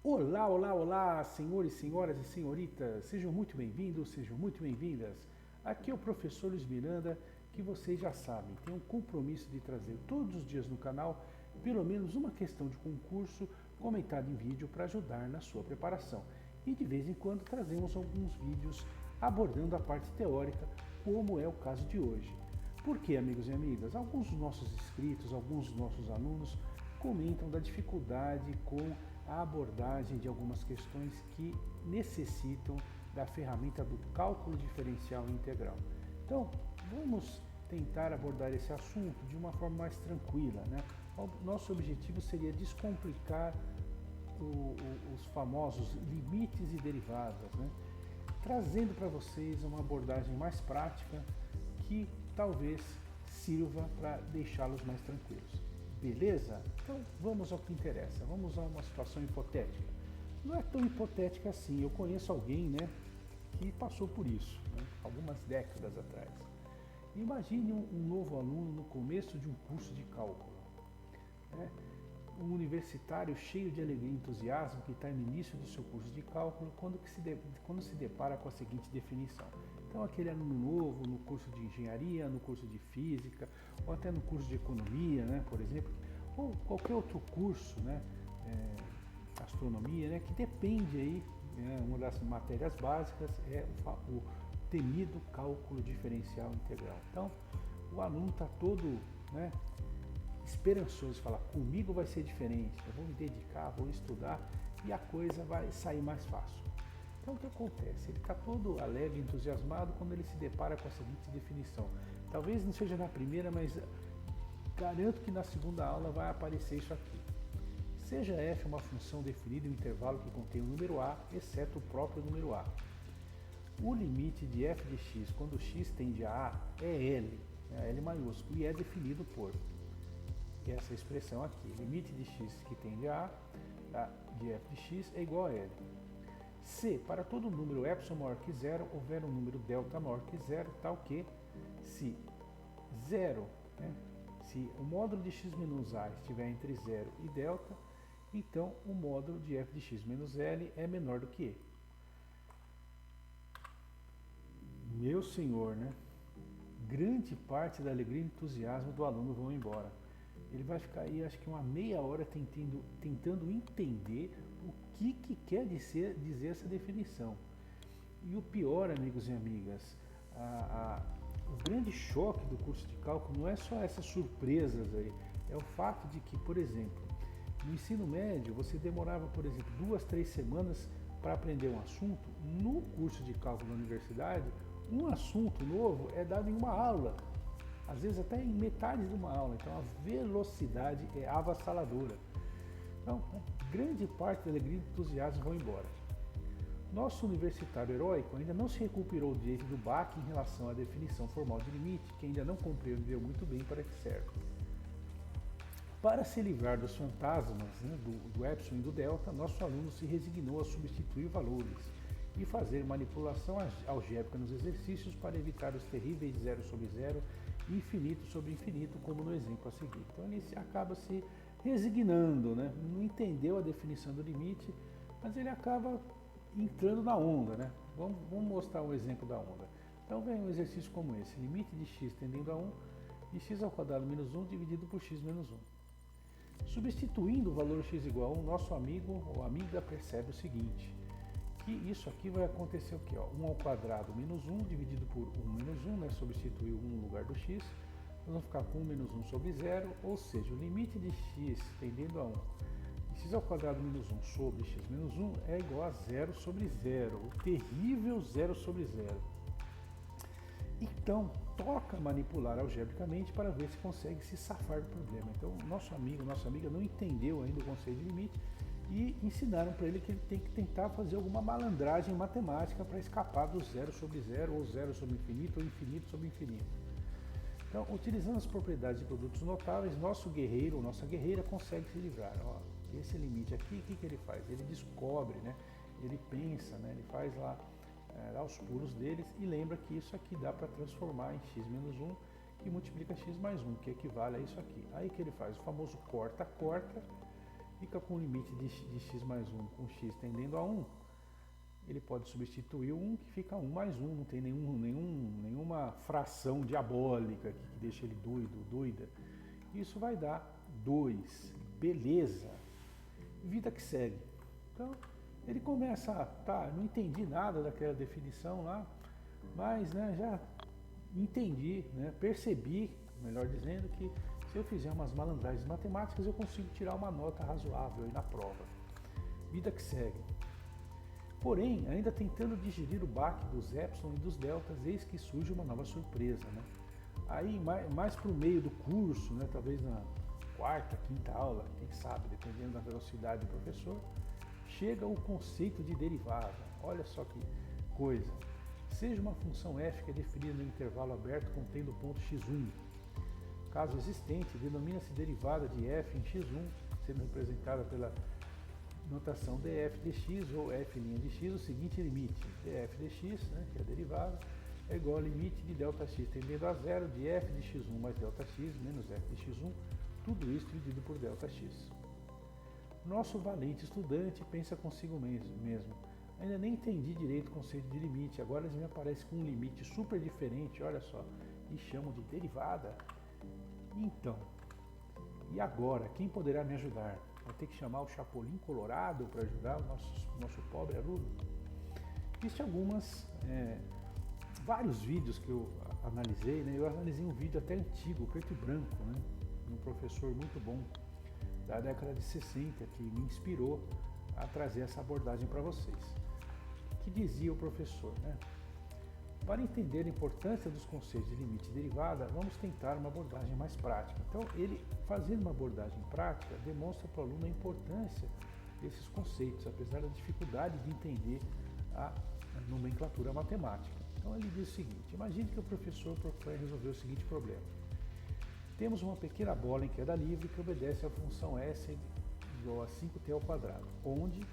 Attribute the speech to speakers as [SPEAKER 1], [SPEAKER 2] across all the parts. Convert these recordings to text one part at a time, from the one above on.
[SPEAKER 1] Olá, olá, olá, senhores, senhoras e senhoritas, sejam muito bem-vindos, sejam muito bem-vindas. Aqui é o professor Luiz Miranda, que vocês já sabem, tem um compromisso de trazer todos os dias no canal pelo menos uma questão de concurso comentada em vídeo para ajudar na sua preparação. E de vez em quando trazemos alguns vídeos abordando a parte teórica, como é o caso de hoje. Por quê, amigos e amigas? Alguns dos nossos inscritos, alguns dos nossos alunos comentam da dificuldade com a abordagem de algumas questões que necessitam da ferramenta do cálculo diferencial integral. Então, vamos tentar abordar esse assunto de uma forma mais tranquila, né? O nosso objetivo seria descomplicar os famosos limites e derivadas, né? Trazendo para vocês uma abordagem mais prática que talvez sirva para deixá-los mais tranquilos. Beleza? Então vamos ao que interessa. Vamos a uma situação hipotética. Não é tão hipotética assim. Eu conheço alguém, né, que passou por isso, né, algumas décadas atrás. Imagine um novo aluno no começo de um curso de cálculo, né? Um universitário cheio de alegria e entusiasmo que está no início do seu curso de cálculo quando se depara com a seguinte definição. Então, aquele aluno novo no curso de engenharia, no curso de física, ou até no curso de economia, né, por exemplo, ou qualquer outro curso, né, astronomia, né, que depende aí, uma das matérias básicas é o temido cálculo diferencial integral. Então, o aluno está todo, né, esperançoso, falar comigo vai ser diferente, eu vou me dedicar, vou estudar e a coisa vai sair mais fácil. Então o que acontece? Ele está todo alegre, entusiasmado quando ele se depara com a seguinte definição. Talvez não seja na primeira, mas garanto que na segunda aula vai aparecer isso aqui. Seja f uma função definida em um intervalo que contém o número a, exceto o próprio número a. O limite de f de x quando x tende a é L, L maiúsculo, e é definido por essa expressão aqui, limite de x que tende a de f de x é igual a L. Se para todo número epsilon maior que zero houver um número delta maior que zero, tal que se zero, né, se o módulo de x menos a estiver entre zero e delta, então o módulo de f de x menos L é menor do que E. Meu senhor, né? Grande parte da alegria e entusiasmo do aluno vão embora. Ele vai ficar aí, acho que uma meia hora tentando entender o que quer dizer essa definição. E o pior, amigos e amigas, o grande choque do curso de cálculo não é só essas surpresas aí, é o fato de que, por exemplo, no ensino médio você demorava, por exemplo, 2, 3 semanas para aprender um assunto. No curso de cálculo da universidade, um assunto novo é dado em uma aula, às vezes até em metade de uma aula, então a velocidade é avassaladora. Então, grande parte da alegria e entusiasmo vão embora. Nosso universitário heróico ainda não se recuperou do direito do baque em relação à definição formal de limite, que ainda não compreendeu muito bem para que serve. Para se livrar dos fantasmas, né, do epsilon e do delta, nosso aluno se resignou a substituir valores e fazer manipulação algébrica nos exercícios para evitar os terríveis zero sobre zero e infinito sobre infinito, como no exemplo a seguir. Então ele acaba se resignando, né? Não entendeu a definição do limite, mas ele acaba entrando na onda, né? Vamos mostrar um exemplo da onda. Então vem um exercício como esse, limite de x tendendo a 1 de x ao quadrado menos 1 dividido por x menos 1. Substituindo o valor x igual a 1, nosso amigo ou amiga percebe o seguinte, que isso aqui vai acontecer o quê? 1 ao quadrado menos 1 dividido por 1 menos 1, né? Substituir o 1 no lugar do x, nós vamos ficar com 1 menos 1 sobre 0, ou seja, o limite de x tendendo a 1 de x ao quadrado menos 1 sobre x menos 1 é igual a 0 sobre 0, o terrível 0 sobre 0. Então, toca manipular algebricamente para ver se consegue se safar do problema. Então, nosso amigo, nossa amiga não entendeu ainda o conceito de limite e ensinaram para ele que ele tem que tentar fazer alguma malandragem matemática para escapar do 0 sobre 0, ou 0 sobre infinito, ou infinito sobre infinito. Então, utilizando as propriedades de produtos notáveis, nosso guerreiro ou nossa guerreira consegue se livrar. Ó, esse limite aqui, o que ele faz? Ele descobre, né? Ele pensa, né? Ele faz lá dá os pulos deles e lembra que isso aqui dá para transformar em x menos 1 e multiplica x mais 1, que equivale a isso aqui. Aí que ele faz o famoso corta-corta fica com o limite de x mais 1 com x tendendo a 1, ele pode substituir o 1 que fica 1 mais 1, não tem nenhuma fração diabólica que deixa ele doido, doida. Isso vai dar 2. Beleza. Vida que segue. Então, ele começa a, não entendi nada daquela definição lá, mas já entendi, percebi, melhor dizendo, que se eu fizer umas malandragens matemáticas eu consigo tirar uma nota razoável aí na prova. Vida que segue. Porém, ainda tentando digerir o baque dos epsilon e dos deltas, eis que surge uma nova surpresa. Aí, mais para o meio do curso, talvez na quarta, quinta aula, quem sabe, dependendo da velocidade do professor, chega o conceito de derivada. Olha só que coisa. Seja uma função f que é definida no intervalo aberto contendo o ponto x1. Caso existente, denomina-se derivada de f em x1, sendo representada pela notação df dx ou f' de x, o seguinte limite: df dx, que é a derivada, é igual ao limite de ΔX tendendo a zero de f de x1 mais ΔX menos f de x1, tudo isso dividido por ΔX. Nosso valente estudante pensa consigo mesmo. Ainda nem entendi direito o conceito de limite, agora eles me aparecem com um limite super diferente, olha só, e chamam de derivada. Então, e agora, quem poderá me ajudar? Vai ter que chamar o Chapolin Colorado para ajudar o nosso pobre aluno? Existem vários vídeos que eu analisei, eu analisei um vídeo até antigo, preto e branco, de um professor muito bom da década de 60, que me inspirou a trazer essa abordagem para vocês. Que dizia o professor, Para entender a importância dos conceitos de limite e derivada, vamos tentar uma abordagem mais prática. Então, ele, fazendo uma abordagem prática, demonstra para o aluno a importância desses conceitos, apesar da dificuldade de entender a nomenclatura matemática. Então, ele diz o seguinte: imagine que o professor propõe resolver o seguinte problema. Temos uma pequena bola em queda livre que obedece à função s igual a 5t ao quadrado, onde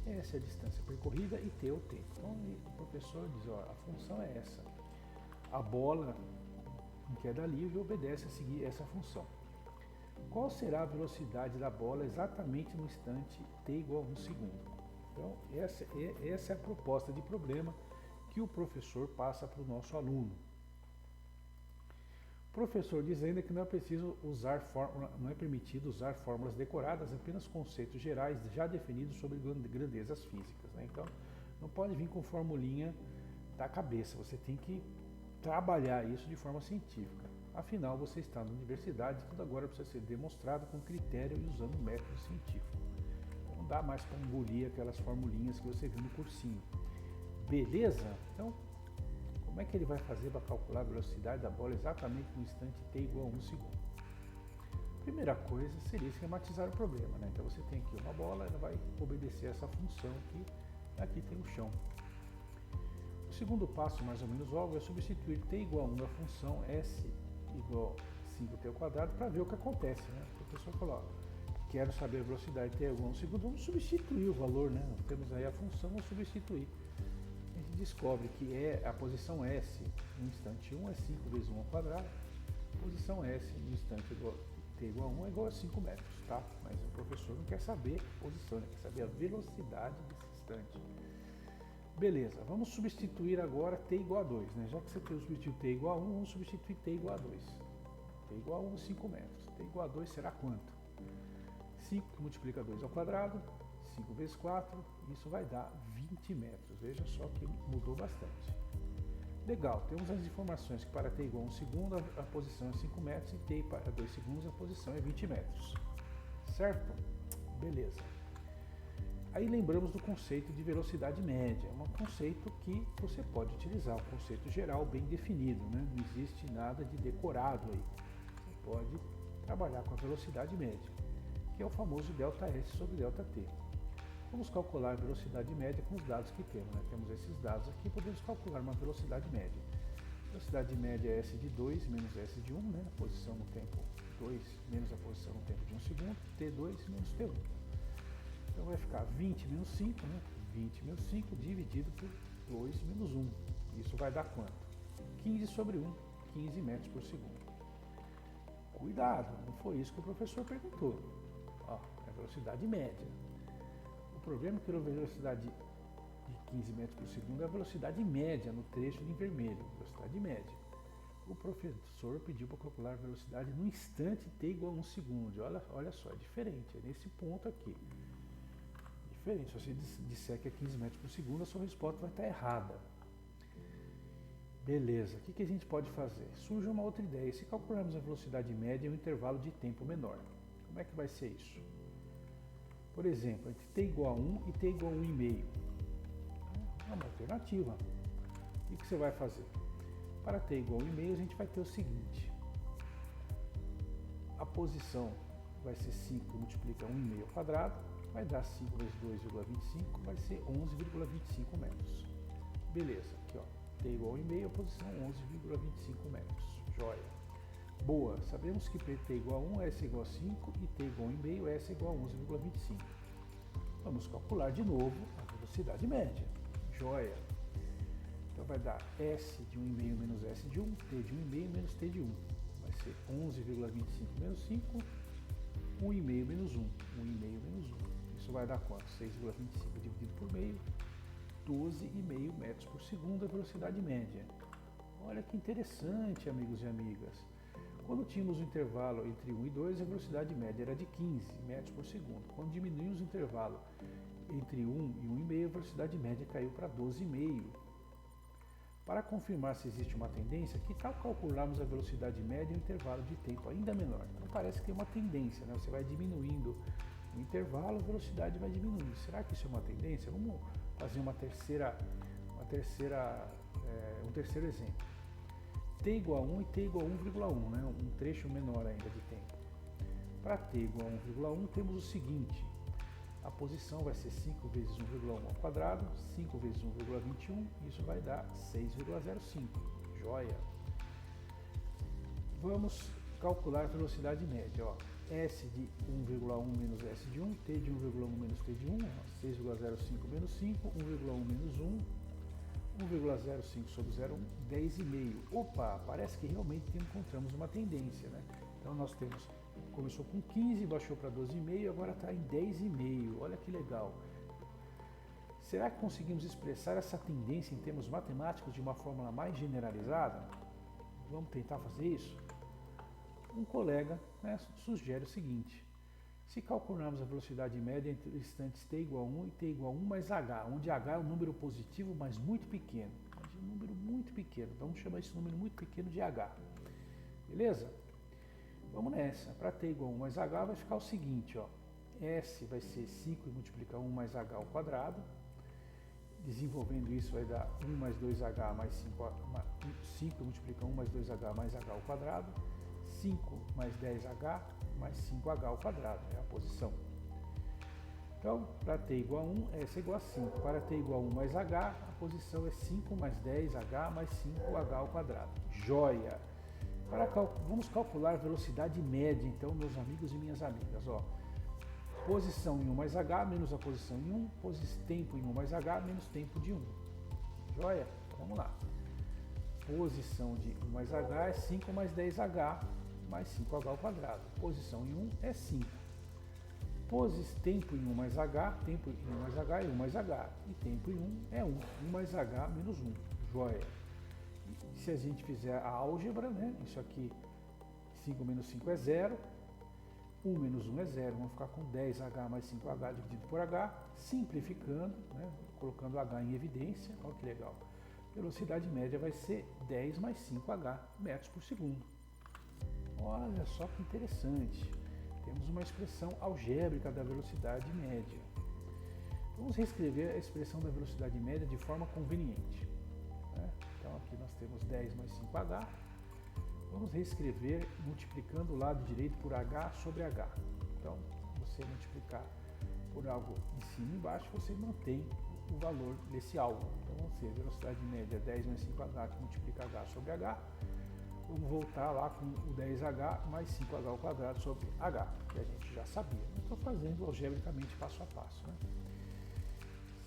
[SPEAKER 1] S é a distância percorrida e T é o tempo. Então o professor diz, a função é essa. A bola em queda livre obedece a seguir essa função. Qual será a velocidade da bola exatamente no instante t igual a 1 segundo? Então essa é a proposta de problema que o professor passa para o nosso aluno. O professor diz ainda que não é permitido usar fórmulas decoradas, apenas conceitos gerais já definidos sobre grandezas físicas. Então, não pode vir com formulinha da cabeça, você tem que trabalhar isso de forma científica. Afinal, você está na universidade, tudo agora precisa ser demonstrado com critério e usando método científico. Não dá mais para engolir aquelas formulinhas que você viu no cursinho. Beleza? Então, como é que ele vai fazer para calcular a velocidade da bola exatamente no instante t igual a 1 segundo? Primeira coisa seria esquematizar o problema. Então você tem aqui uma bola, ela vai obedecer essa função que aqui tem o chão. O segundo passo, mais ou menos óbvio, é substituir t igual a 1 na função s igual a 5t ao quadrado para ver o que acontece. O professor falou, quero saber a velocidade t igual a 1 segundo, vamos substituir o valor, Temos aí a função, vamos substituir. A gente descobre que a posição S no instante 1 é 5 vezes 1 ao quadrado, a posição S no instante t igual a 1 é igual a 5 metros, tá? Mas o professor não quer saber a posição, ele quer saber a velocidade desse instante. Beleza, vamos substituir agora t igual a 2, Já que você tem substituir t igual a 1, vamos substituir t igual a 2. t igual a 1, 5 metros. t igual a 2 será quanto? 5 que multiplica 2 ao quadrado, 5 vezes 4, isso vai dar 20 metros. Veja só que mudou bastante. Legal, temos as informações que para t igual a 1 segundo a posição é 5 metros e t para 2 segundos a posição é 20 metros. Certo? Beleza. Aí lembramos do conceito de velocidade média. É um conceito que você pode utilizar, um conceito geral bem definido, Não existe nada de decorado aí. Você pode trabalhar com a velocidade média, que é o famoso ΔS sobre ΔT. Vamos calcular a velocidade média com os dados que temos. Temos esses dados aqui, podemos calcular uma velocidade média. Velocidade média é S de 2 menos S de 1, a posição no tempo 2 menos a posição no tempo de 1 segundo, T2 menos T1. Então vai ficar 20 menos 5, 20 menos 5 dividido por 2 menos 1. Isso vai dar quanto? 15 sobre 1, 15 metros por segundo. Cuidado, não foi isso que o professor perguntou. a velocidade média. O problema é que a velocidade de 15 metros por segundo é a velocidade média no trecho em vermelho, velocidade média. O professor pediu para calcular a velocidade no instante t igual a 1 segundo. Olha só, é diferente, é nesse ponto aqui. Diferente, se você disser que é 15 metros por segundo, a sua resposta vai estar errada. Beleza, o que a gente pode fazer? Surge uma outra ideia. Se calcularmos a velocidade média em um intervalo de tempo menor, como é que vai ser isso? Por exemplo, entre t igual a 1 e t igual a 1,5. É uma alternativa. O que você vai fazer? Para t igual a 1,5, a gente vai ter o seguinte. A posição vai ser 5 multiplica 1,5 ao quadrado, vai dar 5 vezes 2,25, vai ser 11,25 metros. Beleza, aqui ó. T igual a 1,5, a posição 11,25 metros. Joia. Boa, sabemos que t igual a 1, S igual a 5 e t igual a 1,5, S igual a 11,25. Vamos calcular de novo a velocidade média. Joia. Então vai dar S de 1,5 menos S de 1, T de 1,5 menos T de 1. Vai ser 11,25 menos 5, 1,5 menos 1, 1,5 menos 1. Isso vai dar quanto? 6,25 dividido por meio. 12,5 metros por segundo a velocidade média. Olha que interessante, amigos e amigas. Quando tínhamos o intervalo entre 1 e 2, a velocidade média era de 15 metros por segundo. Quando diminuímos o intervalo entre 1 e 1,5, a velocidade média caiu para 12,5. Para confirmar se existe uma tendência, que tal calcularmos a velocidade média em um intervalo de tempo ainda menor? Então parece que tem uma tendência, né? Você vai diminuindo o intervalo, a velocidade vai diminuindo. Será que isso é uma tendência? Vamos fazer um terceiro exemplo. T igual a 1 e T igual a 1,1, né? Um trecho menor ainda de tempo. Para T igual a 1,1 temos o seguinte, a posição vai ser 5 vezes 1,1 ao quadrado, 5 vezes 1,21, isso vai dar 6,05. Joia! Vamos calcular a velocidade média. Ó. S de 1,1 menos S de 1, T de 1,1 menos T de 1, 6,05 menos 5, 1,1 menos 1, 1,05 sobre 0,1, 10,5. Opa, parece que realmente encontramos uma tendência, né? Então nós temos, começou com 15, baixou para 12,5, agora está em 10,5. Olha que legal. Será que conseguimos expressar essa tendência em termos matemáticos de uma fórmula mais generalizada? Vamos tentar fazer isso? Um colega, né, sugere o seguinte: se calcularmos a velocidade média entre instantes t igual a 1 e t igual a 1 mais h, onde h é um número positivo, mas muito pequeno. Um número muito pequeno, então vamos chamar esse número muito pequeno de h. Beleza? Vamos nessa. Para t igual a 1 mais h vai ficar o seguinte, ó. S vai ser 5 e multiplicar 1 mais h ao quadrado. Desenvolvendo isso vai dar 1 mais 2h mais 5 multiplica 1 mais 2h mais h ao quadrado. 5 mais 10h mais 5h ao quadrado, é a posição. Então, para t igual a 1, S é igual a 5. Para t igual a 1 mais h, a posição é 5 mais 10h mais 5h ao quadrado. Joia! Vamos calcular a velocidade média, então, meus amigos e minhas amigas. Ó. Posição em 1 mais h menos a posição em 1, tempo em 1 mais h menos tempo de 1. Joia? Vamos lá. Posição de 1 mais h é 5 mais 10h mais 5h ao quadrado. Posição em 1 é 5. Tempo em 1 mais h, tempo em 1 mais h é 1 mais h. E tempo em 1 é 1. 1 mais h menos 1. Joia. E se a gente fizer a álgebra, né? Isso aqui, 5 menos 5 é 0. 1 menos 1 é 0. Vamos ficar com 10h mais 5h dividido por h. Simplificando, né? Colocando h em evidência. Olha que legal. Velocidade média vai ser 10 mais 5h metros por segundo. Olha só que interessante. Temos uma expressão algébrica da velocidade média. Vamos reescrever a expressão da velocidade média de forma conveniente. Né? Então aqui nós temos 10 mais 5h. Vamos reescrever multiplicando o lado direito por h sobre h. Então, você multiplicar por algo em cima e embaixo, você mantém o valor desse algo. Então, vamos ter velocidade média 10 mais 5h que multiplica h sobre h. Vamos voltar lá com o 10h mais 5h ao quadrado sobre h, que a gente já sabia. Eu estou fazendo algebricamente passo a passo. Né?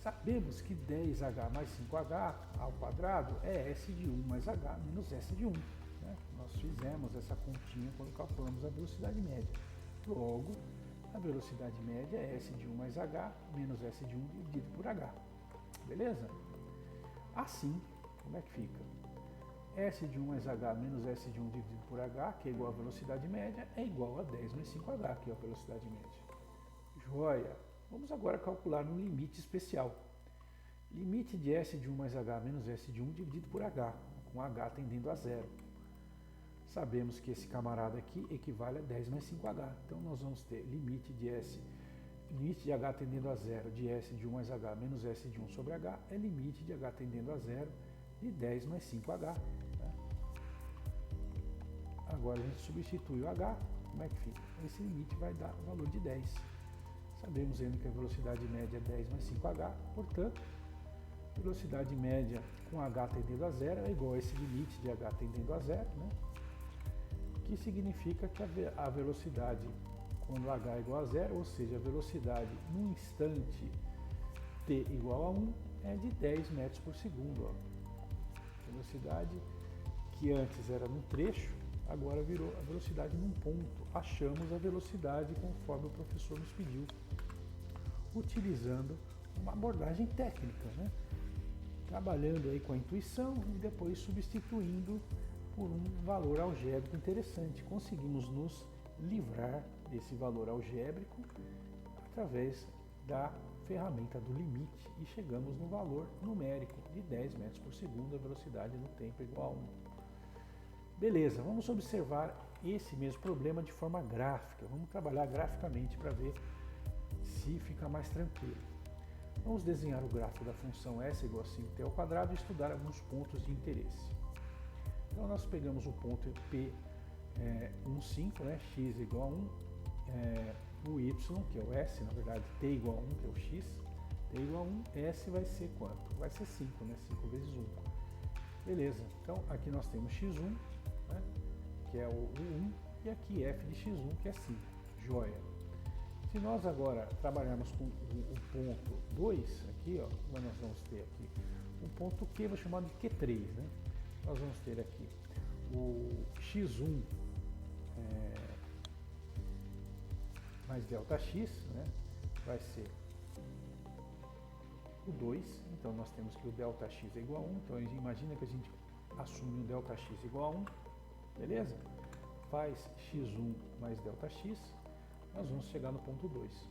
[SPEAKER 1] Sabemos que 10h mais 5h ao quadrado é S de 1 mais h menos S de 1. Né? Nós fizemos essa continha quando calculamos a velocidade média. Logo, a velocidade média é S de 1 mais H menos S de 1 dividido por H. Beleza? Assim, como é que fica? S de 1 mais H menos S de 1 dividido por H, que é igual à velocidade média, é igual a 10 mais 5H, que é a velocidade média. Joia! Vamos agora calcular um limite especial. Limite de S de 1 mais H menos S de 1 dividido por H, com H tendendo a zero. Sabemos que esse camarada aqui equivale a 10 mais 5H. Então nós vamos ter limite de H tendendo a zero de S de 1 mais H menos S de 1 sobre H é limite de H tendendo a zero de 10 mais 5H. Agora a gente substitui o H, como é que fica? Esse limite vai dar o valor de 10. Sabemos ainda que a velocidade média é 10 mais 5H, portanto, velocidade média com H tendendo a zero é igual a esse limite de H tendendo a zero, né? Que significa que a velocidade quando H é igual a zero, ou seja, a velocidade no instante t igual a 1 é de 10 metros por segundo. Ó. Velocidade que antes era num trecho, agora virou a velocidade num ponto. Achamos a velocidade conforme o professor nos pediu, utilizando uma abordagem técnica, né? Trabalhando aí com a intuição e depois substituindo por um valor algébrico interessante. Conseguimos nos livrar desse valor algébrico através da ferramenta do limite e chegamos no valor numérico de 10 metros por segundo, a velocidade no tempo é igual a 1. Beleza, vamos observar esse mesmo problema de forma gráfica. Vamos trabalhar graficamente para ver se fica mais tranquilo. Vamos desenhar o gráfico da função s igual a 5t ao quadrado e estudar alguns pontos de interesse. Então nós pegamos o ponto P 1,5, né, x igual a 1, o y, que é o s, na verdade t igual a 1, que é o x, t igual a 1, s vai ser quanto? Vai ser 5, né, 5 vezes 1. Beleza, então aqui nós temos x1, né, que é o 1, e aqui f de x1, que é 5. Joia. Se nós agora trabalharmos com o ponto 2, aqui, ó, nós vamos ter aqui o ponto Q, vou chamar de Q3, né? Nós vamos ter aqui o x1 mais ΔX, né? Vai ser o 2, então nós temos que o ΔX é igual a 1, então imagina que a gente assume um ΔX igual a 1, beleza? Faz x1 mais ΔX, nós vamos chegar no ponto 2.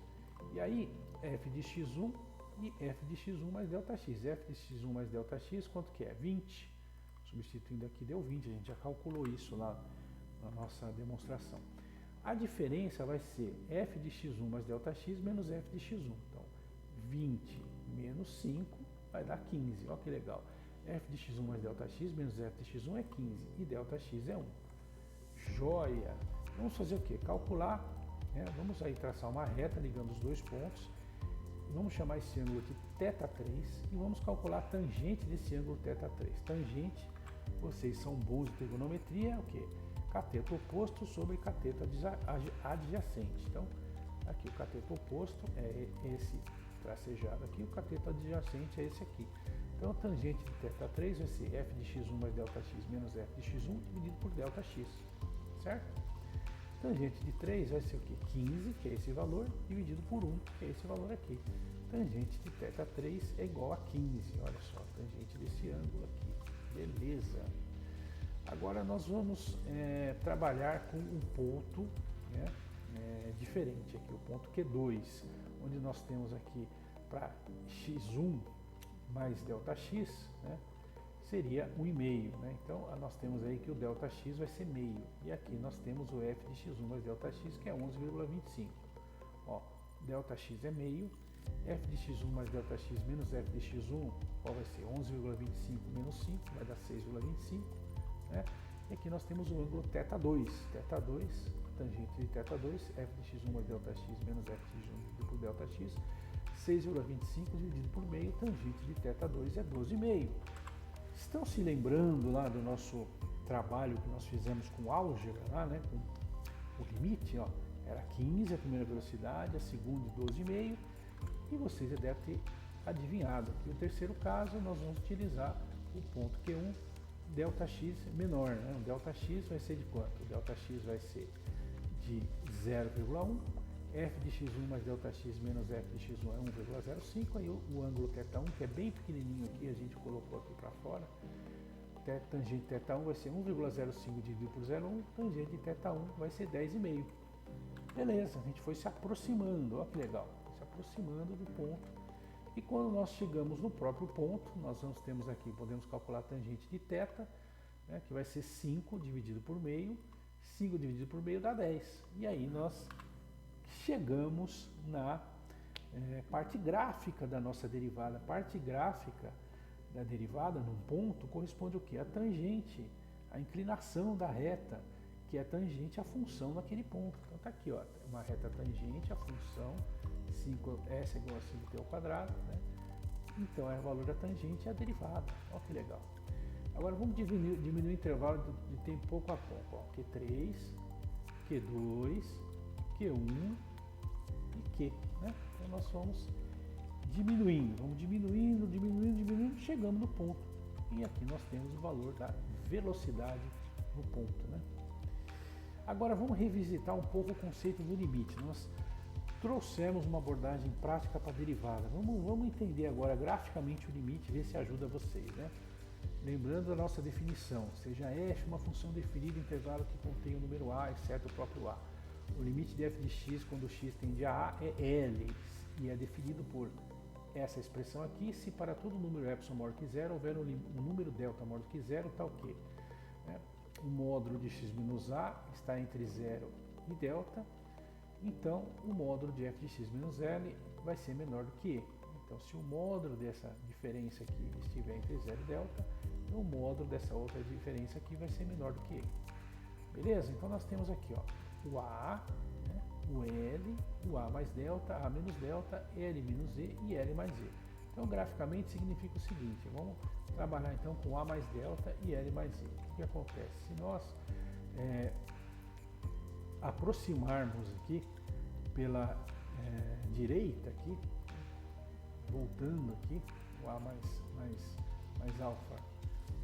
[SPEAKER 1] E aí, f de x1 e f de x1 mais ΔX. F de x1 mais ΔX, quanto que é? 20. Substituindo aqui deu 20, a gente já calculou isso lá na nossa demonstração. A diferença vai ser f de x1 mais ΔX menos f de x1. Então, 20 menos 5 vai dar 15. Olha que legal. F de x1 mais ΔX menos f de x1 é 15 e ΔX é 1. Joia! Vamos fazer o quê? Calcular, né? Vamos aí traçar uma reta ligando os dois pontos. Vamos chamar esse ângulo aqui θ3 e vamos calcular a tangente desse ângulo θ3. Tangente, vocês são bons de trigonometria, é o quê? Cateto oposto sobre cateto adjacente. Então, aqui o cateto oposto é esse tracejado aqui, o cateto adjacente é esse aqui. Então, a tangente de θ3 vai ser f de x1 mais ΔX menos f de x1 dividido por ΔX, certo? Tangente de 3 vai ser o quê? 15, que é esse valor, dividido por 1, que é esse valor aqui. Tangente de θ3 é igual a 15, olha só, tangente desse ângulo aqui. Beleza. Agora nós vamos trabalhar com um ponto, né, diferente aqui, o ponto Q2, onde nós temos aqui para x1 mais ΔX, né, seria 1,5, né? Então nós temos aí que o ΔX vai ser meio, e aqui nós temos o f de x1 mais ΔX, que é 11,25. Ó, ΔX é meio, f de x1 mais ΔX menos f de x1, qual vai ser? 11,25 menos 5, vai dar 6,25, né? E aqui nós temos o ângulo θ2, tangente de θ2, f de x1 mais ΔX menos f de x1 dividido por ΔX, 6,25 dividido por meio, tangente de θ2 é 12,5. Estão se lembrando lá do nosso trabalho que nós fizemos com álgebra, lá, né, com o limite, ó, era 15 a primeira velocidade, a segunda 12,5, e vocês já devem ter adivinhado que o terceiro caso nós vamos utilizar o ponto Q1, ΔX menor, né? O ΔX vai ser de quanto? O ΔX vai ser de 0,1 f de x1 mais ΔX menos f de x1 é 1,05, aí o ângulo θ1, que é bem pequenininho aqui, a gente colocou aqui para fora, tangente θ1 vai ser 1,05 dividido por 0,1, tangente θ1 vai ser 10,5. Beleza, a gente foi se aproximando, olha que legal, se aproximando do ponto. E quando nós chegamos no próprio ponto, nós temos aqui, podemos calcular a tangente de θ, né, que vai ser 5 dividido por meio, 5 dividido por meio dá 10. E aí nós chegamos na parte gráfica da nossa derivada. A parte gráfica da derivada, num ponto, corresponde ao quê? A tangente, a inclinação da reta, que é tangente à função naquele ponto. Então está aqui, ó, uma reta tangente à função 5s igual a 5t ao quadrado, né? Então é o valor da tangente e a derivada. Olha que legal. Agora vamos diminuir o intervalo de tempo pouco a pouco. Ó. Q3, Q2, Q1 e Q. Né? Então nós vamos diminuindo, chegamos no ponto. E aqui nós temos o valor da velocidade no ponto. Né? Agora vamos revisitar um pouco o conceito do limite. Nós trouxemos uma abordagem prática para a derivada. Vamos entender agora graficamente o limite, ver se ajuda vocês. Né? Lembrando a nossa definição, seja f uma função definida em intervalo que contém o número a, exceto o próprio a. O limite de f de x quando x tende a a é L e é definido por essa expressão aqui, se para todo número epsilon maior que zero houver um número delta maior que zero, tal que o módulo de x menos a está entre 0 e delta, então o módulo de f de x menos L vai ser menor do que e. Então se o módulo dessa diferença aqui estiver entre 0 e delta, o módulo dessa outra diferença aqui vai ser menor do que e. Beleza? Então nós temos aqui, ó, o a, né, o L, o a mais delta, a menos delta, L menos e e L mais e. Então graficamente significa o seguinte, vamos trabalhar então com a mais delta e L mais e. O que acontece? Se nós aproximarmos aqui pela direita aqui, voltando aqui, o a mais alfa,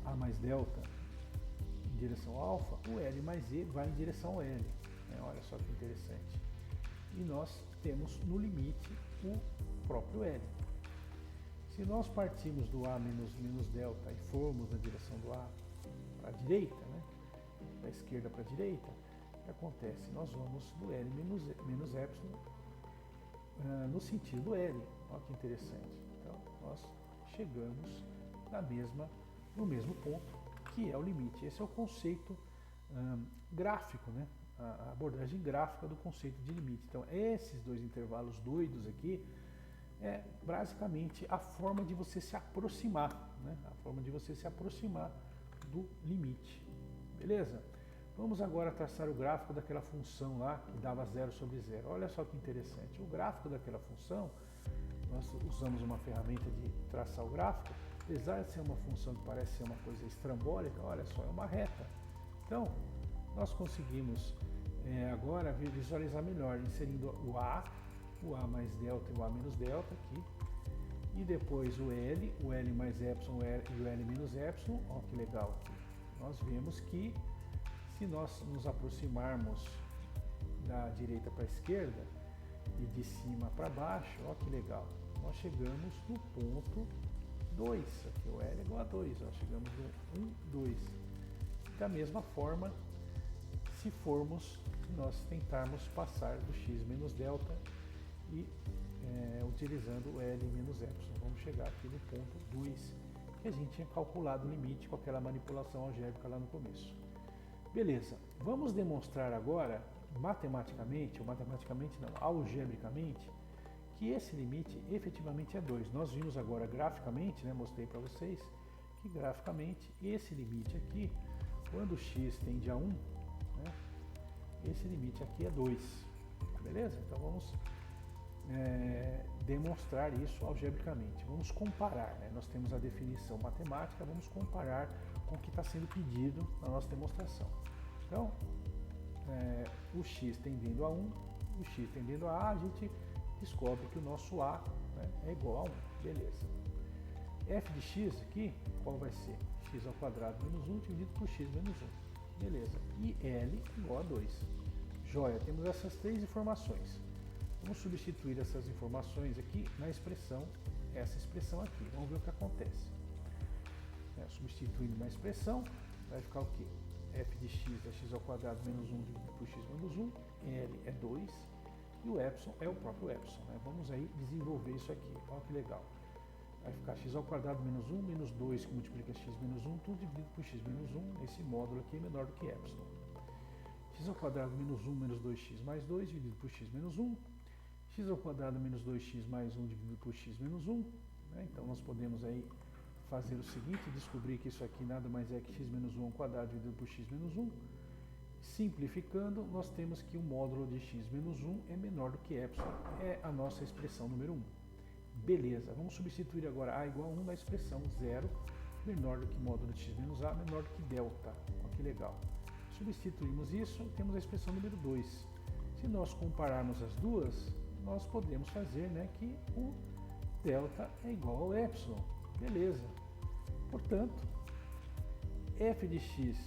[SPEAKER 1] a mais delta em direção ao alfa, o L mais e vai em direção ao L. Olha só que interessante. E nós temos no limite o próprio L. Se nós partirmos do a menos delta e formos na direção do a para a direita, né, da esquerda para a direita, o que acontece? Nós vamos do L menos epsilon no sentido L. Olha que interessante. Então, nós chegamos no mesmo ponto, que é o limite. Esse é o conceito gráfico, né? A abordagem gráfica do conceito de limite. Então, esses dois intervalos doidos aqui é basicamente a forma de você se aproximar, né? A forma de você se aproximar do limite. Beleza? Vamos agora traçar o gráfico daquela função lá que dava 0 sobre 0. Olha só que interessante. O gráfico daquela função, nós usamos uma ferramenta de traçar o gráfico, apesar de ser uma função que parece ser uma coisa estrambólica, olha só, é uma reta. Então, nós conseguimos agora visualizar melhor, inserindo o a mais delta e o a menos delta aqui, e depois o L mais epsilon e o L menos epsilon. Olha que legal aqui. Nós vemos que se nós nos aproximarmos da direita para a esquerda e de cima para baixo, olha que legal, nós chegamos no ponto 2, aqui o L é igual a 2, ó, chegamos no 1, 2. Da mesma forma, se nós tentarmos passar do x menos delta e utilizando o L menos epsilon, vamos chegar aqui no ponto 2, que a gente tinha calculado o limite com aquela manipulação algébrica lá no começo. Beleza, vamos demonstrar agora matematicamente, ou matematicamente não, algebricamente, que esse limite efetivamente é 2. Nós vimos agora graficamente, né, mostrei para vocês, que graficamente esse limite aqui, quando x tende a 1, né, esse limite aqui é 2. Beleza? Então vamos demonstrar isso algebricamente. Vamos comparar, né? Nós temos a definição matemática, vamos comparar com o que está sendo pedido na nossa demonstração. Então, o x tendendo a 1, o x tendendo a gente descobre que o nosso a, né, é igual a 1. Beleza. F de x aqui, qual vai ser? X ao quadrado menos 1 dividido por x menos 1. Beleza. E L igual a 2. Joia, temos essas três informações. Vamos substituir essas informações aqui na expressão, essa expressão aqui. Vamos ver o que acontece. Substituindo na expressão, vai ficar o quê? F de x é x ao quadrado menos 1 dividido por x menos 1, L é 2 e o epsilon é o próprio epsilon. Vamos aí desenvolver isso aqui. Olha que legal. Vai ficar x ao quadrado menos 1 menos 2 que multiplica x menos 1, tudo dividido por x menos 1. Esse módulo aqui é menor do que epsilon. X ao quadrado menos 1 menos 2x mais 2 dividido por x menos 1. X ao quadrado menos 2x mais 1 dividido por x menos 1. Então nós podemos aí fazer o seguinte, descobrir que isso aqui nada mais é que x menos 1 ao quadrado dividido por x menos 1. Simplificando, nós temos que o módulo de x menos 1 é menor do que epsilon, é a nossa expressão número 1. Beleza, vamos substituir agora a igual a 1 na expressão 0, menor do que módulo de x menos a, menor do que delta. Olha que legal. Substituímos isso, temos a expressão número 2. Se nós compararmos as duas, nós podemos fazer, que o delta é igual ao epsilon. Beleza. Portanto, f de x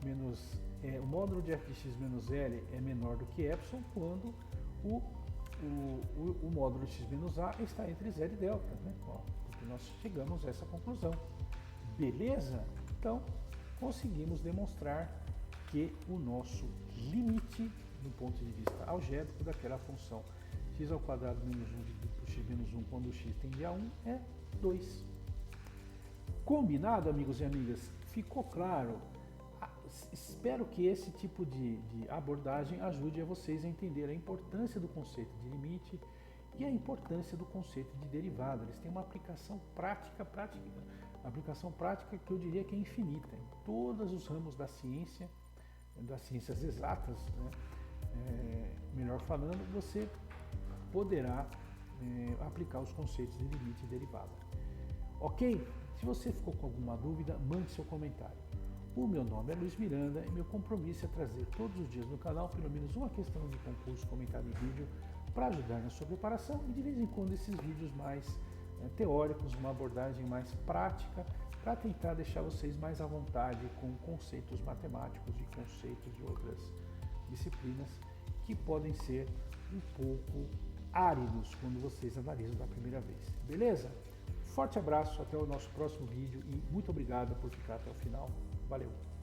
[SPEAKER 1] menos o módulo de f de x menos L é menor do que epsilon quando o módulo de x menos a está entre 0 e delta, porque nós chegamos a essa conclusão. Beleza? Então, conseguimos demonstrar que o nosso limite, do ponto de vista algébrico, daquela função x ao quadrado menos 1 dividido por x menos 1 quando x tende a 1 é 2. Combinado, amigos e amigas? Ficou claro? Espero que esse tipo de abordagem ajude a vocês a entender a importância do conceito de limite e a importância do conceito de derivada. Eles têm uma aplicação prática que eu diria que é infinita em todos os ramos da ciência, das ciências exatas, melhor falando, você poderá aplicar os conceitos de limite e derivada. Ok? Se você ficou com alguma dúvida, mande seu comentário. O meu nome é Luiz Miranda e meu compromisso é trazer todos os dias no canal pelo menos uma questão de concurso comentada em vídeo para ajudar na sua preparação e de vez em quando esses vídeos mais teóricos, uma abordagem mais prática para tentar deixar vocês mais à vontade com conceitos matemáticos e conceitos de outras disciplinas que podem ser um pouco áridos quando vocês analisam da primeira vez. Beleza? Forte abraço, até o nosso próximo vídeo e muito obrigado por ficar até o final. Valeu!